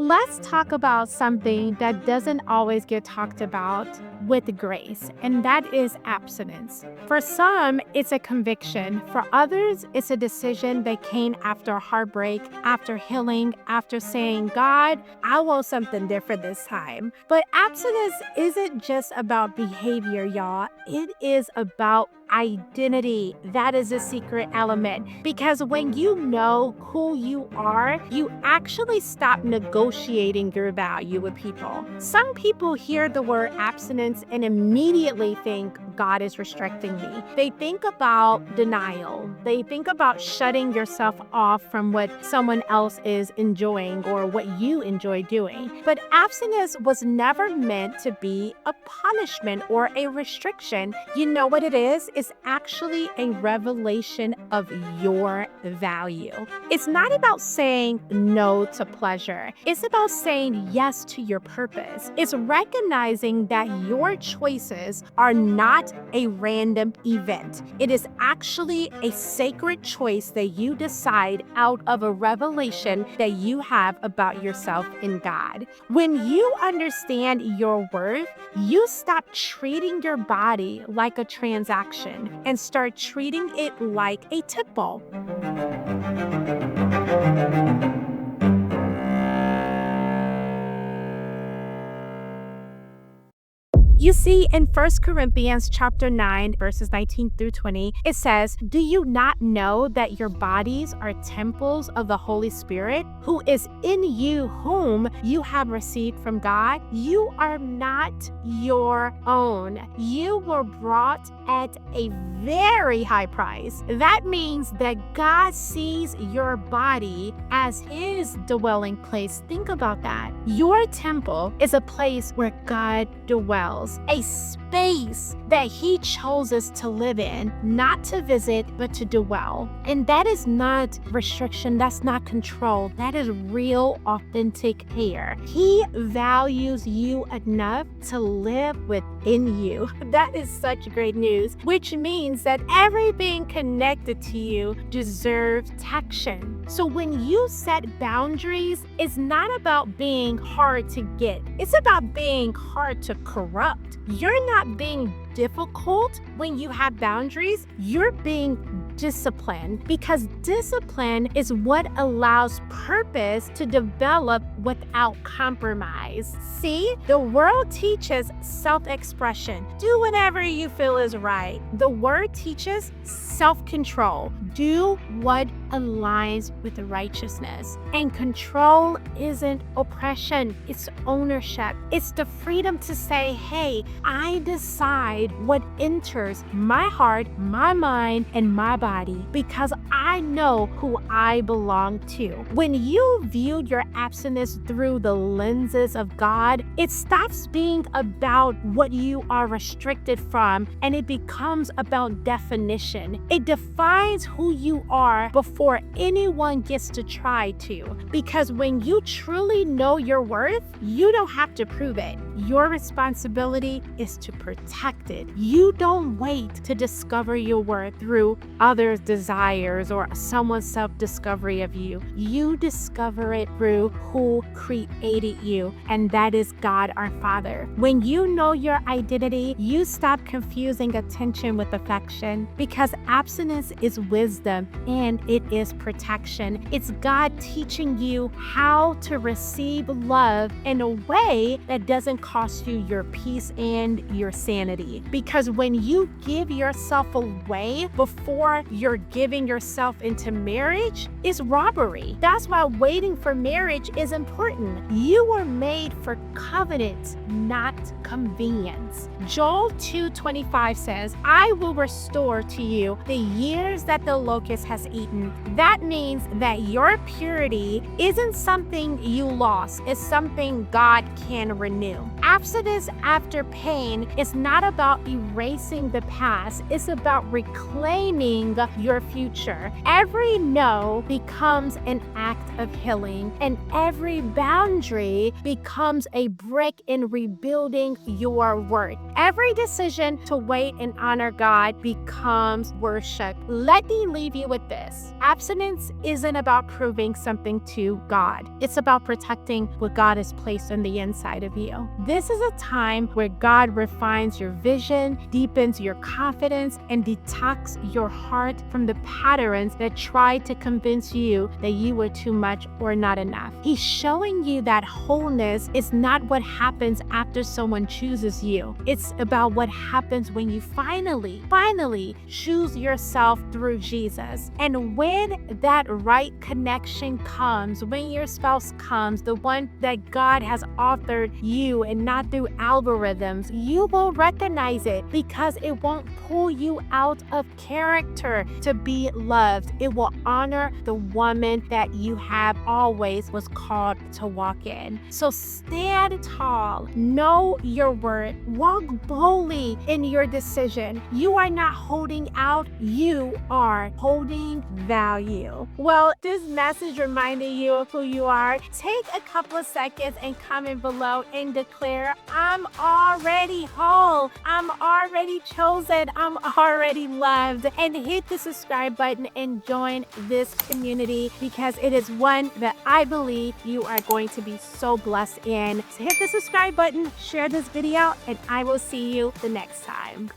let's talk about something that doesn't always get talked about with grace, and that is abstinence. For some, it's a conviction. For others, it's a decision that came after heartbreak, after healing, after saying, God, I want something different this time. But abstinence isn't just about behavior, y'all. It is about identity. That is a secret element, because when you know who you are, you actually stop negotiating your value with people. Some people hear the word abstinence and immediately think God is restricting me. They think about denial. They think about shutting yourself off from what someone else is enjoying or what you enjoy doing. But abstinence was never meant to be a punishment or a restriction. You know what it is? It's actually a revelation of your value. It's not about saying no to pleasure. It's about saying yes to your purpose. It's recognizing that your choices are not a random event. It is actually a sacred choice that you decide out of a revelation that you have about yourself in God. When you understand your worth, you stop treating your body like a transaction and start treating it like a temple. You see, in 1 Corinthians chapter 9, verses 19 through 20, it says, "Do you not know that your bodies are temples of the Holy Spirit, who is in you, whom you have received from God? You are not your own. You were bought at a very high price." That means that God sees your body as his dwelling place. Think about that. Your temple is a place where God dwells. A space that he chose us to live in, not to visit, but to dwell. And that is not restriction, that's not control, that is real, authentic care. He values you enough to live within you. That is such great news, which means that everything connected to you deserves protection. So when you set boundaries, it's not about being hard to get, it's about being hard to corrupt. You're not being difficult when you have boundaries, you're being disciplined, because discipline is what allows purpose to develop without compromise. See, the world teaches self-expression. Do whatever you feel is right. The word teaches self-control. Do what aligns with righteousness. And control isn't oppression, it's ownership. It's the freedom to say, hey, I decide what enters my heart, my mind, and my body, because I know who I belong to. When you view your abstinence through the lenses of God, it stops being about what you are restricted from, and it becomes about definition. It defines who you are before anyone gets to try to. Because when you truly know your worth, you don't have to prove it. Your responsibility is to protect it. You don't wait to discover your worth through others' desires or someone's self-discovery of you. You discover it through who created you, and that is God our Father. When you know your identity, you stop confusing attention with affection, because abstinence is wisdom and it is protection. It's God teaching you how to receive love in a way that doesn't cost you your peace and your sanity. Because when you give yourself away before you're giving yourself into marriage, is robbery. That's why waiting for marriage is important. You were made for covenant, not convenience. Joel 2:25 says, I will restore to you the years that the locust has eaten. That means that your purity isn't something you lost, it's something God can renew. Abstinence after pain is not about erasing the past, it's about reclaiming your future. Every no becomes an act of healing, and every boundary becomes a brick in rebuilding your worth. Every decision to wait and honor God becomes worship. Let me leave you with this. Abstinence isn't about proving something to God. It's about protecting what God has placed on the inside of you. This is a time where God refines your vision, deepens your confidence, and detox your heart from the patterns that try to convince you that you were too much or not enough. He's showing you that wholeness is not what happens after someone chooses you. It's about what happens when you finally choose yourself through Jesus. And when that right connection comes, when your spouse comes, the one that God has authored you and not through algorithms, you will recognize it because it won't pull you out of character to be loved. It will honor the woman that you have always was called to walk in. So stand tall, know your worth, walk boldly in your decision. You are not holding out, you are holding value. Well, this message reminded you of who you are. Take a couple of seconds and comment below and declare, I'm already whole, I'm already chosen, I'm already loved. And hit the subscribe button and join this community because it is one that I believe you are going to be so blessed in. So hit the subscribe button, share this video, and I will see you the next time.